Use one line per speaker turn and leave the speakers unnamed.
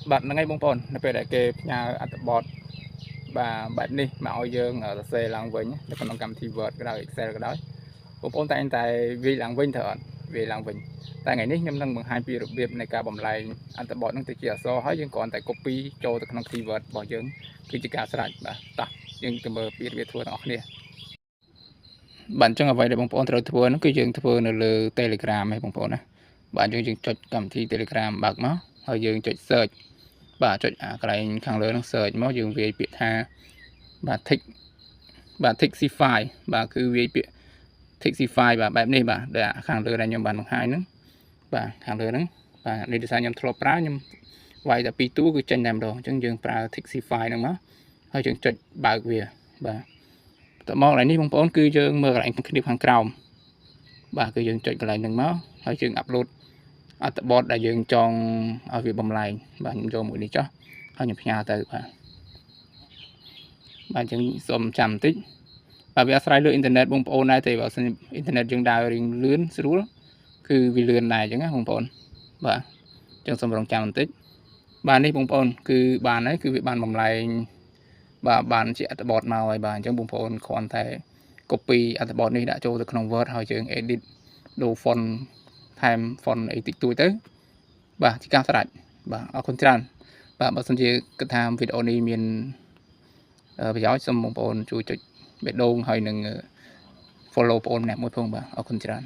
bạn ngay bông bồn nó về đại kê nhà ăn bọt và bạn đi mà ôi dương ở xe làng vinh nó còn cầm thi vợt cái đó Excel cái đó bông bồn tại vì làng vinh thở vì làng vinh tại ngàyนี้ខ្ញុំនឹងបង្ហាញពីរបៀបនៃការបំលែងអត្ថបទនឹងទៅជាអក្សរហើយយើងគ្រាន់តែ copy ចូលទៅក្នុង keyword របស់យើងគឺជាការស្រេចបាទតោះយើងទៅមើលពីរបៀបធ្វើទាំងអស់គ្នាបាទអញ្ចឹងអ្វីដែលបងប្អូនត្រូវធ្វើនោះគឺយើងធ្វើនៅលើ Telegram ឯងបងប្អូនណាបាទយើងចុចកម្មវិធី Telegram បើកមកហើយយើងចុច search បាទចុចអាកន្លែងខាងលើនឹង search មកយើងវាយពាក្យថាបាទ Tixify បាទគឺវាយពាក្យ Tixify បាទបែបនេះបាទដែលខាងលើដែលខ្ញុំបានបង្ហាញហ្នឹងបាទខាងលើហ្នឹងបាទនេះដោយសារខ្ញុំធ្លាប់ប្រើខ្ញុំវាយតែ2តួគឺចេញតែម្ដងអញ្ចឹងយើងប្រើ Tixify ហ្នឹងមកហើយយើងចុចបើកវាបាទតមកកន្លែងនេះបងប្អូនគឺយើងមើលកន្លែងคลิปខាងក្រោមបាទគឺយើងចុចកន្លែងហ្នឹងមកហើយយើងអាប់ឡូតអត្ថបទដែលយើងចង់ឲ្យវាបំលែងបាទខ្ញុំយកមួយនេះចុះហើយខ្ញុំផ្ញើទៅបាទអញ្ចឹងសូមចាំបន្តិចបាទវាអាស្រ័យលើអ៊ីនធឺណិតបងប្អូនដែរទេបើសិនអ៊ីនធឺណិតយើងដើររៀងលឿនស្រួលគឺវាលឿនដែរអញ្ចឹងណាបងប្អូនបាទអញ្ចឹងសូមរងចាំបន្តិចបាទនេះបងប្អូនគឺបានហើយគឺវាបានបំលែងបាទបានជាអត្ថបទមកហើយបាទអញ្ចឹងបងប្អូនគ្រាន់តែ copy អត្ថបទនេះដាក់ចូលទៅក្នុង Word ហើយយើង edit ដូរ font ថែម font អីតិចតួចទៅបាទជាការស្រេចបាទអរគុណច្រើនបាទបើសិនជាគិតថាវីដេអូនេះមានប្រយោជន៍សូមបងប្អូនជួយចុចបេះដូងហើយនឹង follow បងប្អូនម្នាក់មួយផងបាទអរគុណច្រើន